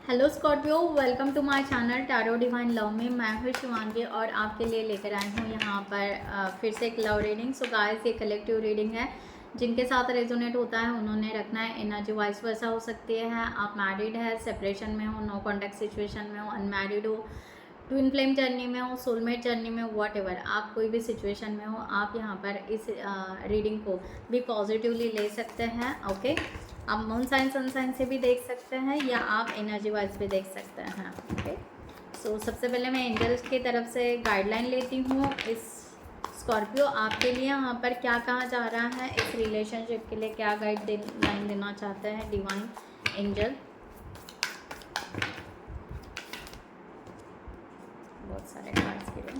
Hello Scorpio, welcome to my channel tarot divine love में। मैं हूँ शिवांगी और आपके लिए लेकर आई हूँ यहाँ पर फिर से एक लव रीडिंग। सो गाइस, ये कलेक्टिव रीडिंग है। जिनके साथ रेजोनेट होता है उन्होंने रखना है। एनर्जी वाइस वर्सा हो सकती है। आप मैरिड है, सेपरेशन में हो, नो कॉन्टैक्ट सिचुएशन में हो, अनमैरिड हो, ट्विन फ्लेम जर्नी में हो, सोलमेट जर्नी में हो, वॉट एवर आप कोई भी सिचुएशन में हो, आप यहाँ पर इस रीडिंग को भी पॉजिटिवली ले सकते हैं। ओके, आप मून साइन सन साइन से भी देख सकते हैं या आप एनर्जी वाइज भी देख सकते हैं। ओके, सो सबसे पहले मैं एंजल्स की तरफ से गाइडलाइन लेती हूँ। इस स्कॉर्पियो आपके लिए यहाँ पर क्या कहा जा रहा है, इस रिलेशनशिप के लिए क्या गाइडलाइन देना चाहते हैं डिवाइन एंजल। बहुत सारे कार्ड्स गिरे।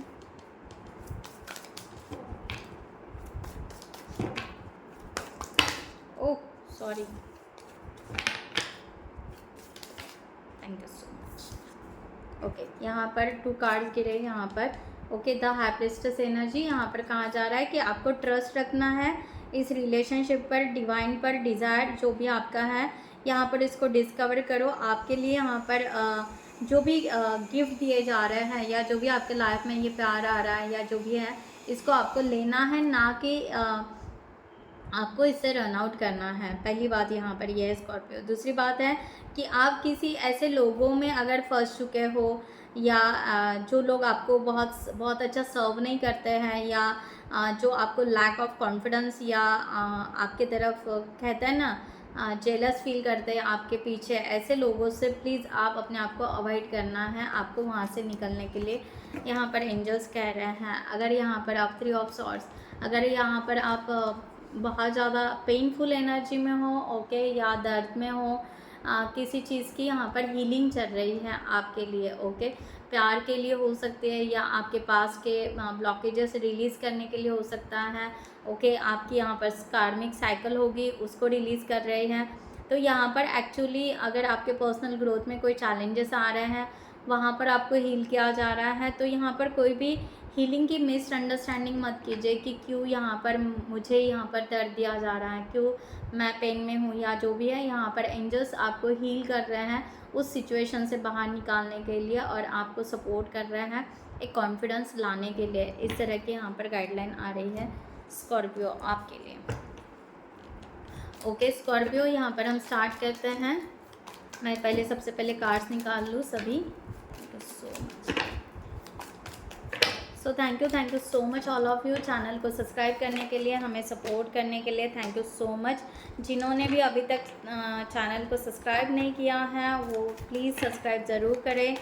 Oh sorry, thank you so much. Okay, यहाँ पर 2 कार्ड्स गिरे यहाँ पर। Okay, the high priestess energy. यहाँ पर कहा जा रहा है कि आपको ट्रस्ट रखना है इस रिलेशनशिप पर, डिवाइन पर, डिज़ायर जो भी आपका है यहाँ पर इसको डिस्कवर करो। आपके लिए यहाँ पर जो भी गिफ्ट दिए जा रहे हैं या जो भी आपके लाइफ में ये प्यार आ रहा है या जो भी है, इसको आपको लेना है, ना कि आपको इससे रन आउट करना है। पहली बात यहाँ पर यह है स्कॉर्पियो। दूसरी बात है कि आप किसी ऐसे लोगों में अगर फंस चुके हो या जो लोग आपको बहुत बहुत अच्छा सर्व नहीं करते हैं या जो आपको लैक ऑफ कॉन्फिडेंस या आपके तरफ कहते हैं ना जेलस फील करते हैं आपके पीछे, ऐसे लोगों से प्लीज़ आप अपने आप को अवॉइड करना है। आपको वहाँ से निकलने के लिए यहाँ पर एंजल्स कह रहे हैं। अगर यहाँ पर आप 3 ऑफ सॉर्ड्स, अगर यहाँ पर आप बहुत ज़्यादा पेनफुल एनर्जी में हो, ओके, या दर्द में हो, किसी चीज़ की यहाँ पर हीलिंग चल रही है आपके लिए, ओके, प्यार के लिए हो सकती है या आपके पास के ब्लॉकेजेस रिलीज़ करने के लिए हो सकता है। ओके, आपकी यहाँ पर कार्मिक साइकिल होगी, उसको रिलीज़ कर रहे हैं। तो यहाँ पर एक्चुअली अगर आपके पर्सनल ग्रोथ में कोई चैलेंजेस आ रहे हैं, वहाँ पर आपको हील किया जा रहा है। तो यहाँ पर कोई भी हीलिंग की मिसअंडरस्टैंडिंग मत कीजिए कि क्यों यहाँ पर मुझे यहाँ पर दर्द दिया जा रहा है, क्यों मैं पेन में हूँ या जो भी है। यहाँ पर एंजल्स आपको हील कर रहे हैं उस सिचुएशन से बाहर निकालने के लिए और आपको सपोर्ट कर रहे हैं एक कॉन्फिडेंस लाने के लिए। इस तरह की यहाँ पर गाइडलाइन आ रही है स्कॉर्पियो आपके लिए। ओके स्कॉर्पियो, यहाँ पर हम स्टार्ट करते हैं। मैं पहले सबसे पहले कार्ड्स निकाल लूँ सभी। So thank you so much all of you. Channel को सब्सक्राइब करने के लिए, हमें सपोर्ट करने के लिए थैंक यू सो मच। जिन्होंने भी अभी तक चैनल को सब्सक्राइब नहीं किया है वो प्लीज़ सब्सक्राइब ज़रूर करें,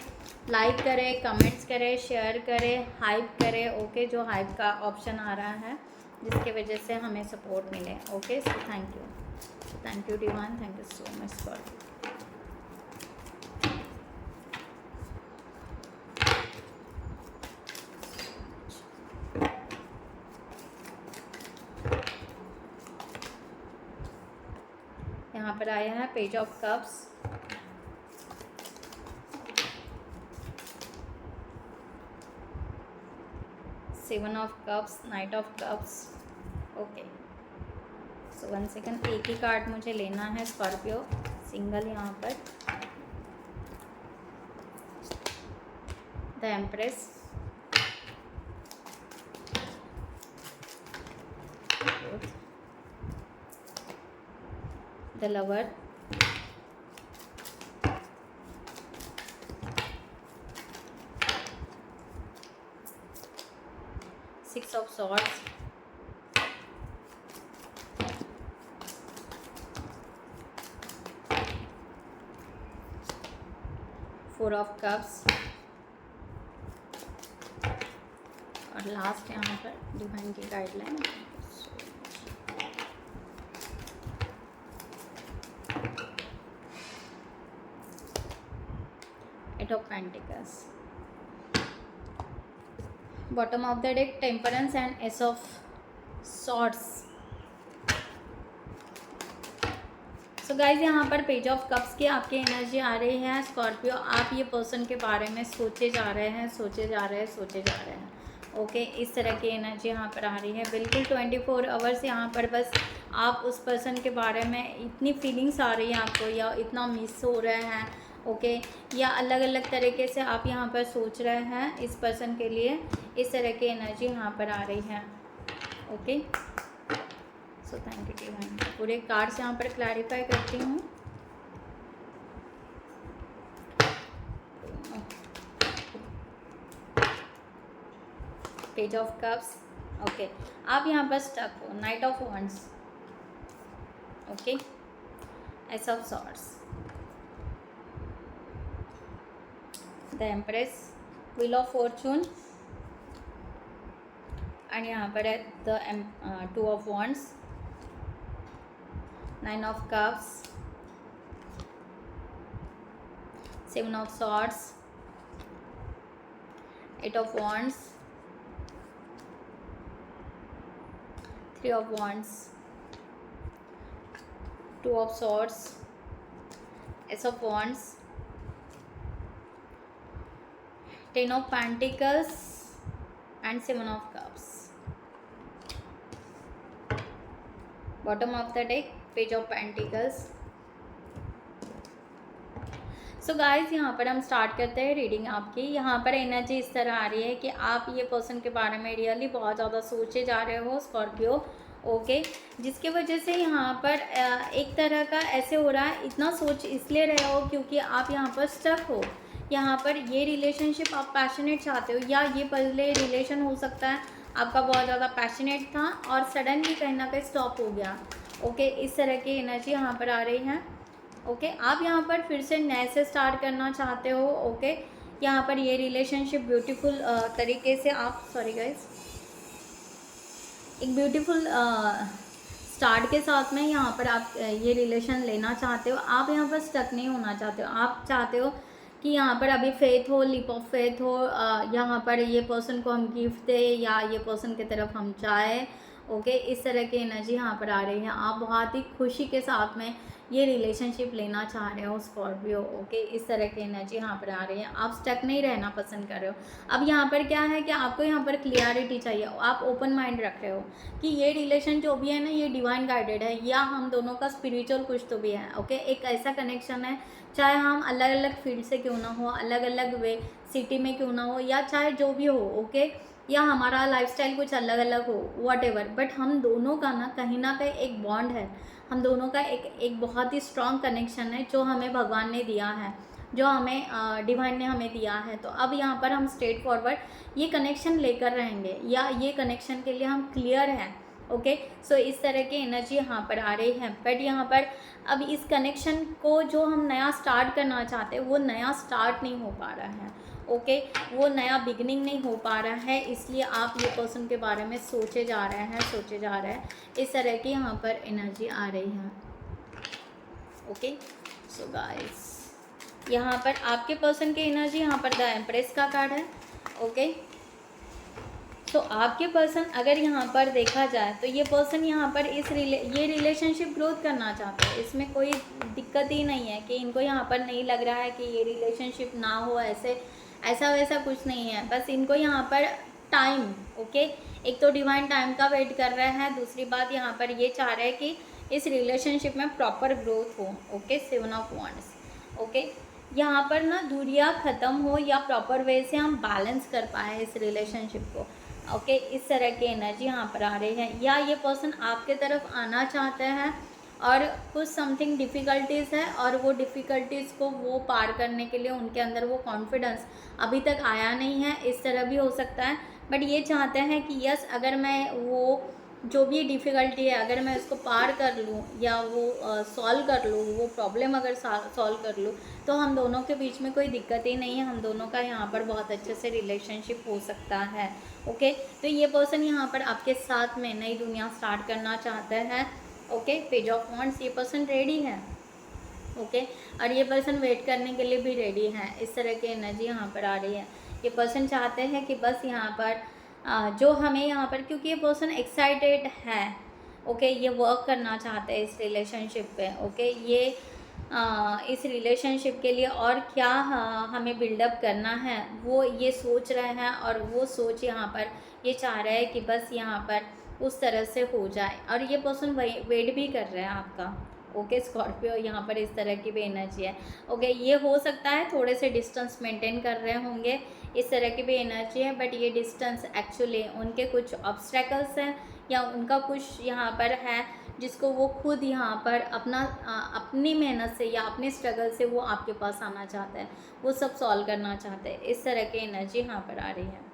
लाइक करें, कमेंट्स करें, शेयर करें, हाइप करें। ओके, जो हाइप का ऑप्शन आ रहा है जिसके वजह से हमें सपोर्ट मिले। Okay, so thank you divine, thank you so much for. यहाँ पर आया है page of cups, seven of cups, night of cups. Okay, so 1 second, एक ही कार्ड मुझे लेना है स्कॉर्पियो, सिंगल। यहाँ पर the empress, the lover, six of swords, four of cups और लास्ट यहाँ पर डिवाइन की guideline, eight of pentacles. Bottom of the deck temperance and ace of swords. So guys, यहाँ पर पेज ऑफ कप्स की आपकी एनर्जी आ रही है स्कॉर्पियो। आप ये पर्सन के बारे में सोचे जा रहे हैं, सोचे जा रहे हैं। ओके, इस तरह की एनर्जी यहाँ पर आ रही है। बिल्कुल 24 आवर्स यहाँ पर बस आप उस पर्सन के बारे में इतनी फीलिंग्स आ रही हैं आपको या इतना मिस हो रहे हैं ओके, या अलग अलग तरीके से आप यहाँ पर सोच रहे हैं इस पर्सन के लिए, इस तरह की एनर्जी यहाँ पर आ रही है। Okay, so thank you divine. पूरे कार्ड्स यहाँ पर क्लैरिफाई करती हूँ। पेज ऑफ कप्स, ओके, आप यहाँ पर स्टक हो। Night of wands, okay, S of swords, the empress, wheel of Fortune, and यहाँ पर है the 2 of wands, 9 of cups, 7 of swords, 8 of wands, 3 of wands, 2 of swords, ace of wands, 10 of pentacles, and 7 of cups. Bottom of the deck, page of pentacles. So guys यहाँ पर हम start करते हैं reading आपकी। यहाँ पर energy इस तरह आ रही है कि आप ये पर्सन के बारे में रियली बहुत ज़्यादा सोचे जा रहे हो स्कॉर्पियो, ओके, जिसके वजह से यहाँ पर एक तरह का ऐसे हो रहा है, इतना सोच इसलिए रहे हो क्योंकि आप यहाँ पर स्टक हो। यहाँ पर ये रिलेशनशिप आप पैशनेट चाहते हो, या ये पहले रिलेशन हो सकता है आपका बहुत ज़्यादा पैशनेट था और सडनली कहीं ना कहीं स्टॉप हो गया। ओके, इस तरह की एनर्जी यहाँ पर आ रही है। ओके, आप यहाँ पर फिर से नए से स्टार्ट करना चाहते हो। ओके, यहाँ पर ये रिलेशनशिप ब्यूटीफुल तरीके से आप, सॉरी गाइस, एक ब्यूटीफुल स्टार्ट के साथ में यहाँ पर आप ये रिलेशन लेना चाहते हो। आप यहाँ पर स्टक नहीं होना चाहते हो। आप चाहते हो कि यहाँ पर अभी फेथ हो, लीप ऑफ फेथ हो, यहाँ पर ये पर्सन को हम गिफ्ट दे या ये पर्सन की तरफ हम जाए। ओके, इस तरह की एनर्जी यहाँ पर आ रही है। आप बहुत ही खुशी के साथ में ये रिलेशनशिप लेना चाह रहे हो स्कॉर्पियो। ओके, इस तरह की एनर्जी यहाँ पर आ रही है। आप स्टक नहीं रहना पसंद कर रहे हो। अब यहाँ पर क्या है कि आपको यहाँ पर क्लियरिटी चाहिए। आप ओपन माइंड रख रहे हो कि ये रिलेशन जो भी है ना, ये डिवाइन गाइडेड है, या हम दोनों का स्पिरिचुअल कुछ तो भी है। ओके, एक ऐसा कनेक्शन है, चाहे हम अलग अलग फील्ड से क्यों ना हो, अलग अलग वे सिटी में क्यों ना हो, या चाहे जो भी हो। ओके, या हमारा लाइफस्टाइल कुछ अलग अलग हो, व्हाटएवर, बट हम दोनों का ना कहीं एक बॉन्ड है। हम दोनों का एक बहुत ही स्ट्रॉन्ग कनेक्शन है जो हमें भगवान ने दिया है, जो हमें डिवाइन ने हमें दिया है। तो अब यहाँ पर हम स्ट्रेट फॉरवर्ड ये कनेक्शन लेकर रहेंगे, या ये कनेक्शन के लिए हम क्लियर हैं। ओके, सो इस तरह की एनर्जी यहाँ पर आ रही है। बट यहाँ पर अब इस कनेक्शन को जो हम नया स्टार्ट करना चाहते हैं वो नया स्टार्ट नहीं हो पा रहा है। ओके, वो नया बिगनिंग नहीं हो पा रहा है, इसलिए आप ये पर्सन के बारे में सोचे जा रहे हैं। इस तरह की यहाँ पर एनर्जी आ रही है। ओके, सो गाइस, यहाँ पर आपके पर्सन की एनर्जी, यहाँ पर द एम्प्रेस का कार्ड है। ओके, तो आपके पर्सन अगर यहाँ पर देखा जाए तो ये पर्सन यहाँ पर ये रिलेशनशिप ग्रोथ करना चाहते हैं। इसमें कोई दिक्कत ही नहीं है कि इनको यहाँ पर नहीं लग रहा है कि ये रिलेशनशिप ना हो, ऐसा वैसा कुछ नहीं है। बस इनको यहाँ पर टाइम, ओके, एक तो डिवाइन टाइम का वेट कर रहे हैं, दूसरी बात यहाँ पर ये चाह रहे हैं कि इस रिलेशनशिप में प्रॉपर ग्रोथ हो। ओके, 7 ऑफ वॉन्ड्स, ओके, यहाँ पर ना दूरियाँ ख़त्म हो या प्रॉपर वे से हम बैलेंस कर पाए इस रिलेशनशिप को। ओके, इस तरह की एनर्जी यहाँ पर आ रही है। या ये पर्सन आपके तरफ आना चाहते हैं और कुछ समथिंग डिफ़िकल्टीज़ है, और वो डिफ़िकल्टीज़ को वो पार करने के लिए उनके अंदर वो कॉन्फिडेंस अभी तक आया नहीं है। इस तरह भी हो सकता है, बट ये चाहते हैं कि यस, अगर मैं वो जो भी डिफ़िकल्टी है अगर मैं उसको पार कर लूँ या वो सॉल्व कर लूँ, वो प्रॉब्लम अगर सॉल्व कर लूँ, तो हम दोनों के बीच में कोई दिक्कत ही नहीं है। हम दोनों का यहाँ पर बहुत अच्छे से रिलेशनशिप हो सकता है। ओके, तो ये पर्सन यहाँ पर आपके साथ में नई दुनिया स्टार्ट करना चाहता है। ओके, पेज ऑफ वॉन्ड्स, ये पर्सन रेडी है। ओके, और ये पर्सन वेट करने के लिए भी रेडी है। इस तरह की एनर्जी यहाँ पर आ रही है। ये पर्सन चाहते हैं कि बस यहाँ पर जो हमें यहाँ पर, क्योंकि ये पर्सन एक्साइटेड है। ओके, ये वर्क करना चाहते हैं इस रिलेशनशिप पे। ओके, ये इस रिलेशनशिप के लिए और क्या हमें बिल्डअप करना है वो ये सोच रहे हैं, और वो सोच यहाँ पर ये चाह रहे हैं कि बस यहाँ पर उस तरह से हो जाए। और ये पर्सन वेट भी कर रहे हैं आपका। ओके स्कॉर्पियो यहाँ पर इस तरह की भी एनर्जी है। ओके ये हो सकता है थोड़े से डिस्टेंस मेंटेन कर रहे होंगे, इस तरह की भी एनर्जी है, बट ये डिस्टेंस एक्चुअली उनके कुछ ऑब्स्टेकल्स हैं या उनका कुछ यहाँ पर है जिसको वो खुद यहाँ पर अपनी मेहनत से या अपने स्ट्रगल से वो आपके पास आना चाहता है, वो सब सॉल्व करना चाहते हैं। इस तरह की एनर्जी यहाँ पर आ रही है।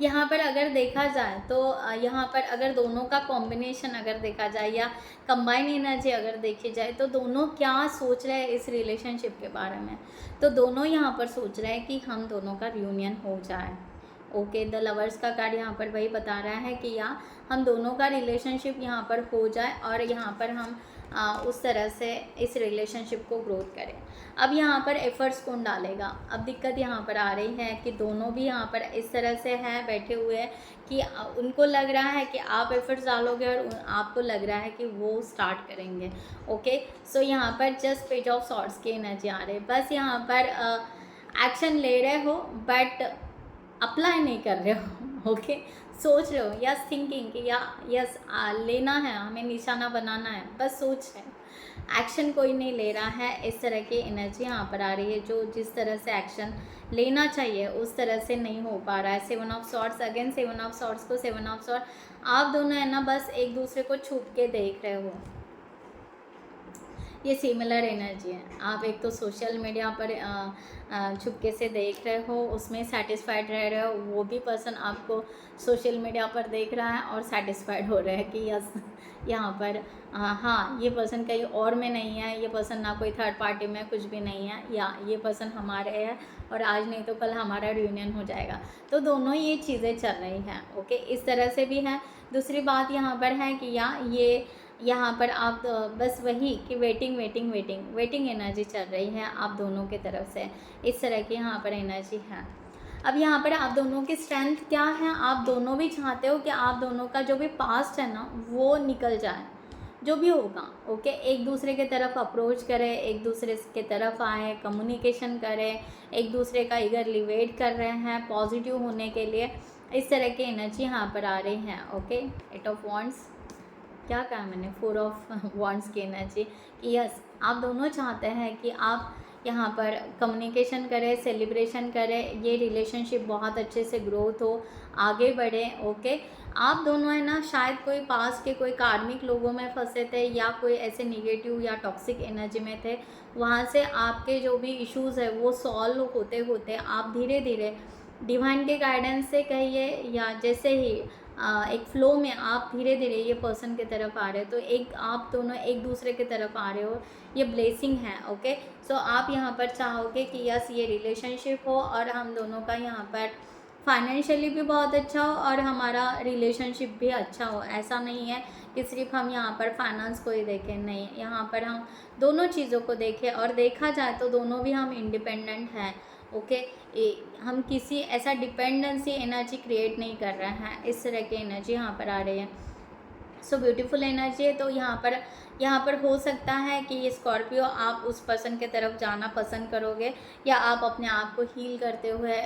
यहाँ पर अगर देखा जाए तो यहाँ पर अगर दोनों का कॉम्बिनेशन अगर देखा जाए या कंबाइन एनर्जी अगर देखी जाए तो दोनों क्या सोच रहे हैं इस रिलेशनशिप के बारे में, तो दोनों यहाँ पर सोच रहे हैं कि हम दोनों का रियूनियन हो जाए। ओके द लवर्स का कार्ड यहाँ पर वही बता रहा है कि या हम दोनों का रिलेशनशिप यहाँ पर हो जाए और यहाँ पर हम उस तरह से इस रिलेशनशिप को ग्रोथ करें। अब यहाँ पर एफर्ट्स कौन डालेगा, अब दिक्कत यहाँ पर आ रही है कि दोनों भी यहाँ पर इस तरह से हैं बैठे हुए हैं कि उनको लग रहा है कि आप एफर्ट्स डालोगे और आपको लग रहा है कि वो स्टार्ट करेंगे। ओके सो यहाँ पर जस्ट पेज ऑफ सॉर्ड्स की एनर्जी आ रही है, बस यहाँ पर एक्शन ले रहे हो बट अप्लाई नहीं कर रहे हो। ओके सोच रहे हो, यस थिंकिंग कि या यस लेना है, हमें निशाना बनाना है, बस सोच है, एक्शन कोई नहीं ले रहा है। इस तरह की एनर्जी यहाँ पर आ रही है, जो जिस तरह से एक्शन लेना चाहिए उस तरह से नहीं हो पा रहा है। 7 of swords, again 7 of swords को 7 ऑफ सॉर्ड, आप दोनों है ना बस एक दूसरे को छुप के देख रहे हो, ये सिमिलर एनर्जी है। आप एक तो सोशल मीडिया पर छुपके से देख रहे हो, उसमें सेटिस्फाइड रह रहे हो, वो भी पर्सन आपको सोशल मीडिया पर देख रहा है और सेटिस्फाइड हो रहा है कि यस यहाँ पर हाँ ये पर्सन कहीं और में नहीं है, ये पर्सन ना कोई थर्ड पार्टी में कुछ भी नहीं है, या ये पर्सन हमारे है और आज नहीं तो कल हमारा रियूनियन हो जाएगा। तो दोनों ये चीज़ें चल रही हैं। ओके इस तरह से भी है। दूसरी बात यहाँ पर है कि या ये यहाँ पर आप बस वही कि waiting waiting waiting waiting energy चल रही है आप दोनों की तरफ से, इस तरह की यहाँ पर एनर्जी है। अब यहाँ पर आप दोनों की स्ट्रेंथ क्या है, आप दोनों भी चाहते हो कि आप दोनों का जो भी पास्ट है ना वो निकल जाए, जो भी होगा। ओके एक दूसरे के तरफ अप्रोच करें, एक दूसरे के तरफ आए, कम्युनिकेशन करें, एक दूसरे का ईगरली वेट कर रहे हैं पॉजिटिव होने के लिए, इस तरह की एनर्जी यहाँ पर आ रही है। ओके 8 ऑफ वॉन्ड्स, क्या कहा मैंने, 4 ऑफ वॉन्ड्स की एनर्जी कि यस आप दोनों चाहते हैं कि आप यहाँ पर कम्युनिकेशन करें, सेलिब्रेशन करें, ये रिलेशनशिप बहुत अच्छे से ग्रोथ हो, आगे बढ़े। ओके आप दोनों है ना शायद कोई पास के कोई कार्मिक लोगों में फंसे थे या कोई ऐसे निगेटिव या टॉक्सिक एनर्जी में थे, वहाँ से आपके जो भी इश्यूज़ है वो सॉल्व होते होते आप धीरे धीरे डिवाइन के गाइडेंस से कहिए या जैसे ही एक फ़्लो में आप धीरे धीरे ये पर्सन की तरफ आ रहे हो, तो एक आप दोनों एक दूसरे की तरफ आ रहे हो, ये ब्लेसिंग है। ओके सो आप यहाँ पर चाहोगे कि यस ये रिलेशनशिप हो और हम दोनों का यहाँ पर फाइनेंशियली भी बहुत अच्छा हो और हमारा रिलेशनशिप भी अच्छा हो। ऐसा नहीं है कि सिर्फ हम यहाँ पर फाइनेंस को ही देखें, नहीं, यहाँ पर हम दोनों चीज़ों को देखें और देखा जाए तो दोनों भी हम इंडिपेंडेंट हैं। ओके हम किसी ऐसा डिपेंडेंसी एनर्जी क्रिएट नहीं कर रहे हैं, इस तरह की एनर्जी यहाँ पर आ रही है। सो ब्यूटीफुल एनर्जी है। तो यहाँ पर हो सकता है कि ये स्कॉर्पियो आप उस पर्सन के तरफ जाना पसंद करोगे या आप अपने आप को हील करते हुए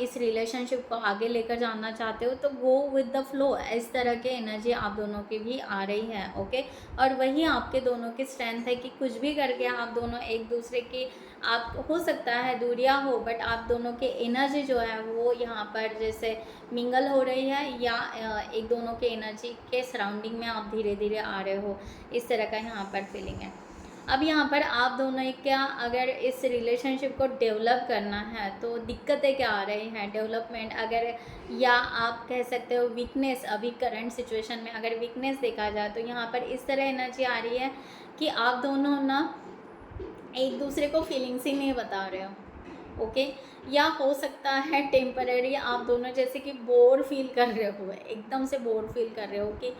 इस रिलेशनशिप को आगे लेकर जाना चाहते हो, तो गो विद द फ्लो, इस तरह के एनर्जी आप दोनों की भी आ रही है। ओके और वही आपके दोनों की स्ट्रेंथ है कि कुछ भी करके आप दोनों एक दूसरे की, आप हो सकता है दूरियां हो बट आप दोनों की एनर्जी जो है वो यहाँ पर जैसे मिंगल हो रही है या एक दोनों के एनर्जी के सराउंडिंग में आप धीरे धीरे आ रहे हो, इस तरह का यहाँ पर फीलिंग है। अब यहाँ पर आप दोनों क्या अगर इस रिलेशनशिप को डेवलप करना है तो दिक्कतें क्या आ रही हैं डेवलपमेंट, अगर या आप कह सकते हो वीकनेस, अभी करंट सिचुएशन में अगर वीकनेस देखा जाए तो यहाँ पर इस तरह एनर्जी आ रही है कि आप दोनों ना एक दूसरे को फीलिंग्स ही नहीं बता रहे हो। ओके या हो सकता है टेम्पररी आप दोनों जैसे कि बोर फील कर रहे हो, एकदम से बोर फील कर रहे हो कि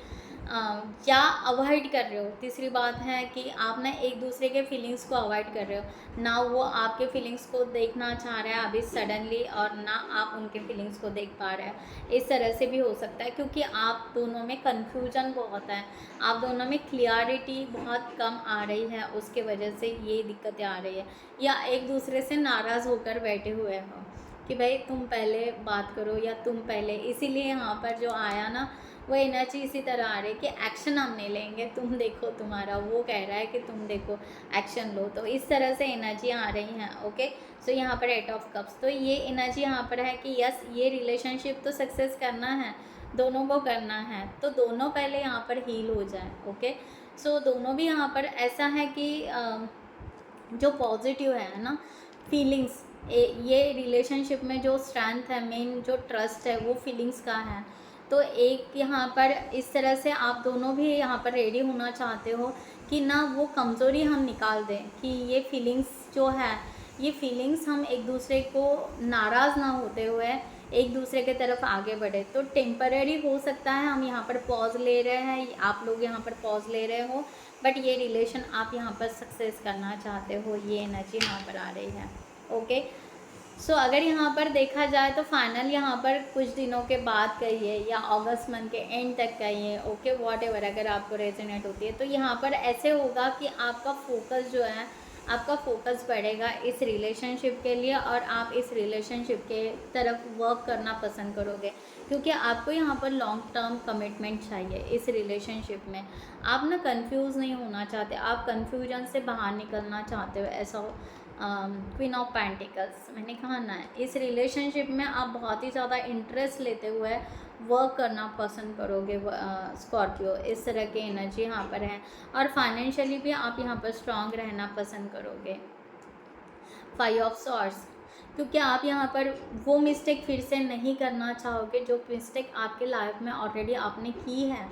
या अवॉइड कर रहे हो। तीसरी बात है कि आप ना एक दूसरे के फीलिंग्स को अवॉइड कर रहे हो, ना वो आपके फीलिंग्स को देखना चाह रहे हैं अभी सडनली और ना आप उनके फीलिंग्स को देख पा रहे हैं। इस तरह से भी हो सकता है क्योंकि आप दोनों में कन्फ्यूजन बहुत है, आप दोनों में क्लियरिटी बहुत कम आ रही है, उसके वजह से ये दिक्कतें आ रही है। या एक दूसरे से नाराज़ होकर बैठे हुए हो कि भाई तुम पहले बात करो या तुम पहले, इसीलिए यहाँ पर जो आया ना वो एनर्जी इसी तरह आ रही है कि एक्शन हम नहीं लेंगे, तुम देखो तुम्हारा, वो कह रहा है कि तुम देखो एक्शन लो। तो इस तरह से एनर्जी आ रही हैं। ओके, सो यहाँ पर 8 ऑफ कप्स, तो ये एनर्जी यहाँ पर है कि यस ये रिलेशनशिप तो सक्सेस करना है, दोनों को करना है, तो दोनों पहले यहाँ पर हील हो जाए। ओके, सो दोनों भी यहाँ पर ऐसा है कि जो पॉजिटिव है ना फीलिंग्स, ये रिलेशनशिप में जो स्ट्रेंथ है, मेन जो ट्रस्ट है वो फीलिंग्स का है। तो एक यहाँ पर इस तरह से आप दोनों भी यहाँ पर रेडी होना चाहते हो कि ना वो कमज़ोरी हम निकाल दें, कि ये फीलिंग्स जो है, ये फीलिंग्स हम एक दूसरे को नाराज़ ना होते हुए एक दूसरे के तरफ आगे बढ़े। तो टेम्पररी हो सकता है हम यहाँ पर पॉज ले रहे हैं, आप लोग यहाँ पर पॉज ले रहे हो, बट ये रिलेशन आप यहाँ पर सक्सेस करना चाहते हो, ये एनर्जी यहाँ पर आ रही है। ओके, सो अगर यहाँ पर देखा जाए तो फाइनल यहाँ पर कुछ दिनों के बाद कहिए या अगस्त मंथ के एंड तक कहिए, ओके व्हाटएवर, अगर आपको रेजोनेट होती है तो यहाँ पर ऐसे होगा कि आपका फोकस जो है, आपका फोकस बढ़ेगा इस रिलेशनशिप के लिए, और आप इस रिलेशनशिप के तरफ वर्क करना पसंद करोगे, क्योंकि आपको यहाँ पर लॉन्ग टर्म कमिटमेंट चाहिए इस रिलेशनशिप में। आप ना कंफ्यूज नहीं होना चाहते, आप कंफ्यूजन से बाहर निकलना चाहते हो, ऐसा हो। क्वीन ऑफ पेंटिकल्स, मैंने कहा ना इस रिलेशनशिप में आप बहुत ही ज़्यादा इंटरेस्ट लेते हुए वर्क करना पसंद करोगे स्कॉर्पियो, इस तरह की एनर्जी यहाँ पर है। और फाइनेंशियली भी आप यहाँ पर स्ट्रांग रहना पसंद करोगे। 5 ऑफ सॉर्ड्स, क्योंकि आप यहाँ पर वो मिस्टेक फिर से नहीं करना चाहोगे जो मिस्टेक आपके लाइफ में ऑलरेडी आपने की है।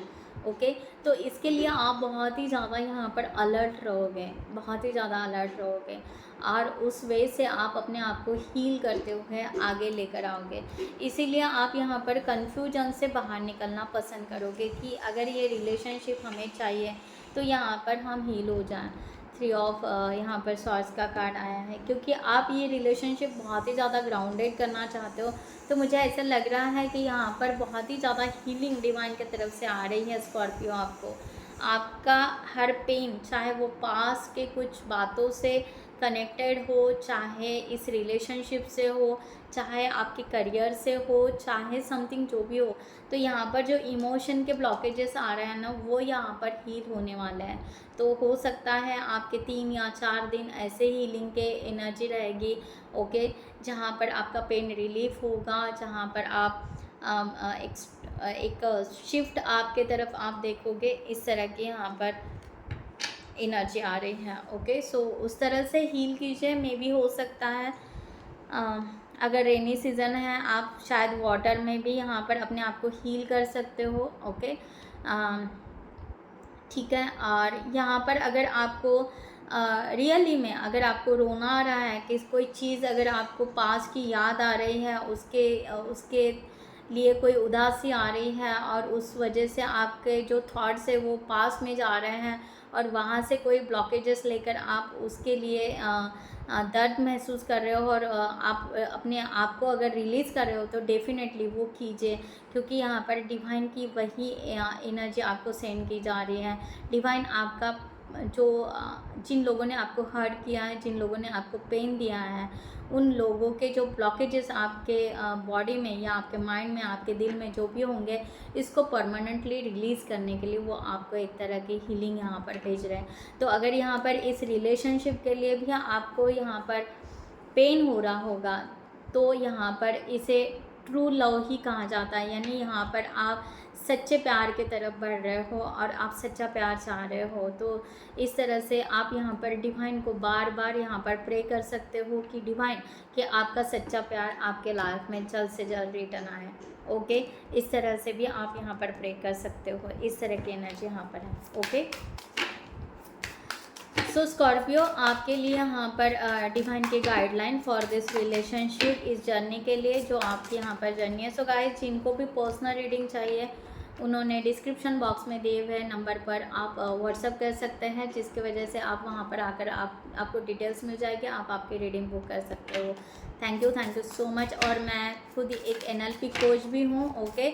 ओके, तो इसके लिए आप बहुत ही ज़्यादा यहाँ पर अलर्ट रहोगे, बहुत ही ज़्यादा अलर्ट रहोगे, और उस वे से आप अपने आप को हील करते हुए आगे लेकर आओगे। इसीलिए आप यहाँ पर कन्फ्यूजन से बाहर निकलना पसंद करोगे कि अगर ये रिलेशनशिप हमें चाहिए तो यहाँ पर हम हील हो जाएं। 3 ऑफ यहाँ पर सॉर्ड्स का कार्ड आया है, क्योंकि आप ये रिलेशनशिप बहुत ही ज़्यादा ग्राउंडेड करना चाहते हो। तो मुझे ऐसा लग रहा है कि यहाँ पर बहुत ही ज़्यादा हीलिंग डिवाइन की तरफ से आ रही है स्कॉर्पियो। आपका हर पेन, चाहे वो पास के कुछ बातों से कनेक्टेड हो, चाहे इस रिलेशनशिप से हो, चाहे आपके करियर से हो, चाहे समथिंग जो भी हो, तो यहाँ पर जो इमोशन के ब्लॉकेजेस आ रहे हैं ना, वो यहाँ पर हील होने वाला है। तो हो सकता है आपके 3 या 4 दिन ऐसे हीलिंग के एनर्जी रहेगी। ओके, जहाँ पर आपका पेन रिलीफ होगा, जहाँ पर आप एक शिफ्ट आपके तरफ आप देखोगे, इस तरह की यहाँ पर एनर्जी आ रही है। ओके, सो उस तरह से हील कीजिए। मे भी हो सकता है अगर रेनी सीज़न है आप शायद वाटर में भी यहाँ पर अपने आप को हील कर सकते हो। ओके, ठीक है। और यहाँ पर अगर आपको रियली में अगर आपको रोना आ रहा है कि कोई चीज़ अगर आपको पास की याद आ रही है, उसके लिए कोई उदासी आ रही है, और उस वजह से आपके जो थॉट्स है वो पास में जा रहे हैं, और वहाँ से कोई ब्लॉकेजेस लेकर आप उसके लिए दर्द महसूस कर रहे हो, और आप अपने आप को अगर रिलीज़ कर रहे हो तो डेफिनेटली वो कीजिए, क्योंकि यहाँ पर डिवाइन की वही एनर्जी आपको सेंड की जा रही है। डिवाइन आपका जो जिन लोगों ने आपको हर्ट किया है, जिन लोगों ने आपको पेन दिया है, उन लोगों के जो ब्लॉकेजेस आपके बॉडी में या आपके माइंड में, आपके दिल में जो भी होंगे, इसको परमानेंटली रिलीज़ करने के लिए वो आपको एक तरह की हीलिंग यहाँ पर भेज रहे हैं। तो अगर यहाँ पर इस रिलेशनशिप के लिए भी आपको यहाँ पर पेन हो रहा होगा, तो यहाँ पर इसे ट्रू लव ही कहा जाता है, यानी यहाँ पर आप सच्चे प्यार की तरफ बढ़ रहे हो और आप सच्चा प्यार चाह रहे हो। तो इस तरह से आप यहाँ पर डिवाइन को बार बार यहाँ पर प्रे कर सकते हो कि डिवाइन कि आपका सच्चा प्यार आपके लाइफ में जल्द से जल्द रिटर्न आए। ओके, इस तरह से भी आप यहाँ पर प्रे कर सकते हो, इस तरह की एनर्जी यहाँ पर है। ओके, सो स्कॉर्पियो आपके लिए यहाँ पर डिवाइन की गाइडलाइन फॉर दिस रिलेशनशिप, इस जर्नी के लिए जो आपकी यहाँ पर जर्नी है। सो गाइस, जिनको भी पर्सनल रीडिंग चाहिए उन्होंने डिस्क्रिप्शन बॉक्स में दिए हुए नंबर पर आप व्हाट्सअप कर सकते हैं, जिसकी वजह से आप वहाँ पर आकर आपको डिटेल्स मिल जाएगी, आप आपकी रीडिंग बुक कर सकते हो। Thank you so much. और मैं खुद एक NLP कोच भी हूँ। ओके,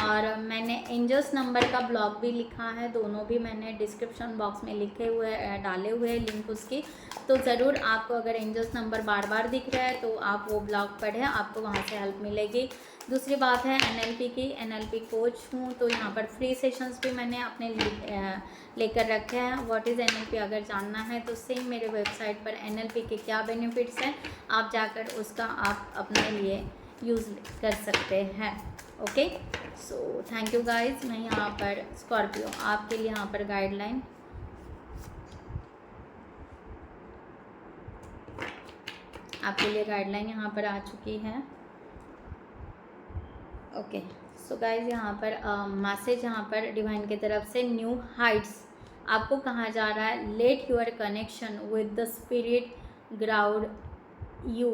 और मैंने एंजल्स नंबर का ब्लॉग भी लिखा है, दोनों भी मैंने डिस्क्रिप्शन बॉक्स में लिखे हुए डाले हुए हैं लिंक उसकी। तो ज़रूर आपको अगर एंजल्स नंबर बार बार दिख रहा है तो आप वो ब्लॉग पढ़ें, आपको वहाँ से हेल्प मिलेगी। दूसरी बात है NLP की, NLP कोच हूँ तो यहाँ पर फ्री सेशंस भी मैंने अपने लेकर रखे हैं। व्हाट इज़ NLP अगर जानना है तो सेम मेरे वेबसाइट पर NLP के क्या बेनिफिट्स हैं आप जाकर उसका आप अपने लिए यूज़ कर सकते हैं। Okay, so thank you guys. मैं यहाँ पर स्कॉर्पियो आपके लिए यहाँ पर गाइडलाइन आपके लिए गाइडलाइन यहाँ पर आ चुकी है। ओके, सो गाइज यहाँ पर मैसेज यहाँ पर डिवाइन की तरफ से न्यू हाइट्स आपको कहा जा रहा है। Let your connection with the spirit ground you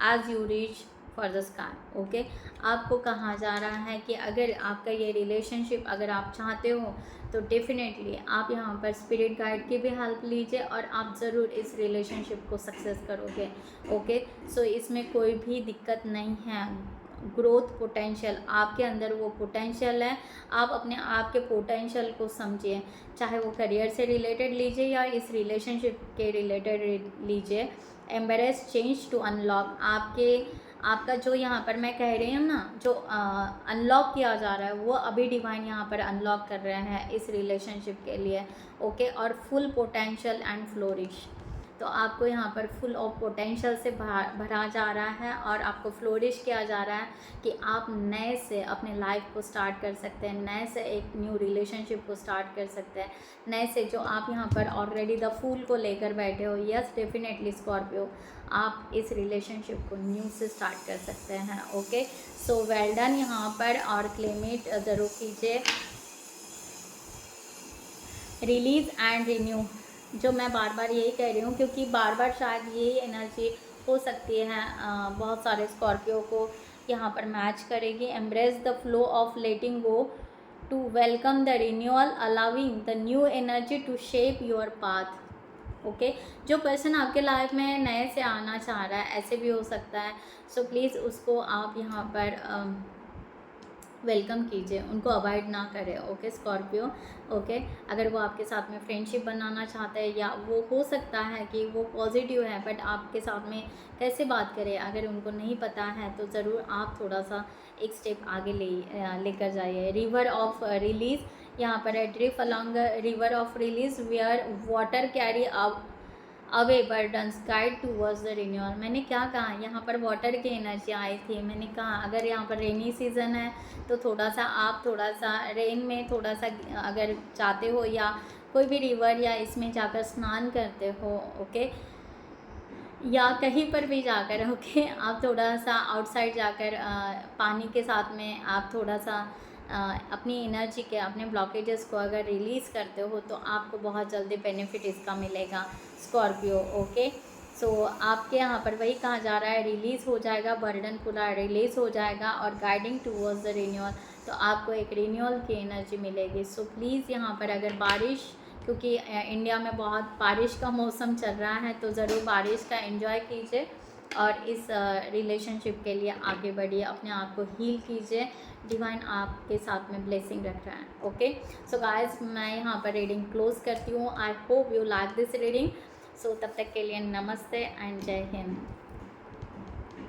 as you reach for the sky. Okay, आपको कहा जा रहा है कि अगर आपका ये रिलेशनशिप अगर आप चाहते हो तो डेफिनेटली आप यहाँ पर स्पिरिट गाइड की भी हेल्प लीजिए और आप ज़रूर इस रिलेशनशिप को सक्सेस करोगे। ओके, सो इसमें कोई भी दिक्कत नहीं है। ग्रोथ पोटेंशियल आपके अंदर वो पोटेंशियल है, आप अपने आप के पोटेंशियल को समझिए, चाहे वो करियर से रिलेटेड लीजिए या इस रिलेशनशिप के रिलेटेड लीजिए। एम्बरेस चेंज टू अनलॉक आपका जो यहाँ पर मैं कह रही हूँ ना, जो अनलॉक किया जा रहा है वो अभी डिवाइन यहाँ पर अनलॉक कर रहे हैं इस रिलेशनशिप के लिए। ओके, और फुल पोटेंशियल एंड फ्लोरिश, तो आपको यहाँ पर फुल ऑफ पोटेंशियल से भरा जा रहा है और आपको फ्लोरिश किया जा रहा है कि आप नए से अपने लाइफ को स्टार्ट कर सकते हैं, नए से एक न्यू रिलेशनशिप को स्टार्ट कर सकते हैं, नए से जो आप यहाँ पर ऑलरेडी द फूल को लेकर बैठे हो। यस, डेफिनेटली स्कॉर्पियो आप इस रिलेशनशिप को न्यू से स्टार्ट कर सकते हैं। ओके, सो वेल डन यहाँ पर, और क्लेम इट ज़रूर कीजिए। रिलीज़ एंड रिन्यू, जो मैं बार बार यही कह रही हूँ क्योंकि बार बार शायद यही एनर्जी हो सकती है बहुत सारे स्कॉर्पियो को यहाँ पर मैच करेगी। Embrace the flow of letting go to welcome the renewal allowing the new energy to shape your path. Okay, जो पर्सन आपके लाइफ में नए से आना चाह रहा है, ऐसे भी हो सकता है, सो प्लीज़ उसको आप यहाँ पर वेलकम कीजिए, उनको अवॉइड ना करें। ओके स्कॉर्पियो, ओके, अगर वो आपके साथ में फ्रेंडशिप बनाना चाहते हैं या वो हो सकता है कि वो पॉजिटिव है बट आपके साथ में कैसे बात करें अगर उनको नहीं पता है, तो ज़रूर आप थोड़ा सा एक स्टेप आगे लेकर जाइए। रिवर ऑफ रिलीज़ यहाँ पर है, drift along river of release where water carry away burdens guide towards the renewal. मैंने क्या कहा, यहाँ पर वाटर की एनर्जी आई थी। मैंने कहा अगर यहाँ पर रेनी सीज़न है तो थोड़ा सा रेन में थोड़ा सा अगर जाते हो या कोई भी रिवर या इसमें जाकर स्नान करते हो, ओके, या कहीं पर भी जाकर, ओके, आप थोड़ा सा आउटसाइड जाकर पानी के साथ में आप थोड़ा सा अपनी एनर्जी के अपने ब्लॉकेजेस को अगर रिलीज़ करते हो तो आपको बहुत जल्दी बेनिफिट इसका मिलेगा स्कॉर्पियो। ओके, सो आपके यहाँ पर वही कहा जा रहा है, रिलीज़ हो जाएगा, बर्डन पूरा रिलीज़ हो जाएगा और गाइडिंग टूवर्ड्स द रिन्यूअल, तो आपको एक रिन्यूअल की एनर्जी मिलेगी। सो प्लीज़ यहाँ पर अगर बारिश, क्योंकि इंडिया में बहुत बारिश का मौसम चल रहा है, तो ज़रूर बारिश का एंजॉय कीजिए और इस रिलेशनशिप के लिए आगे बढ़िए, अपने आप को हील कीजिए। डिवाइन आपके साथ में ब्लेसिंग रख रहा है। ओके, सो गाइस मैं यहाँ पर रीडिंग क्लोज करती हूँ। I hope you like this reading. So तब तक के लिए नमस्ते एंड जय हिंद।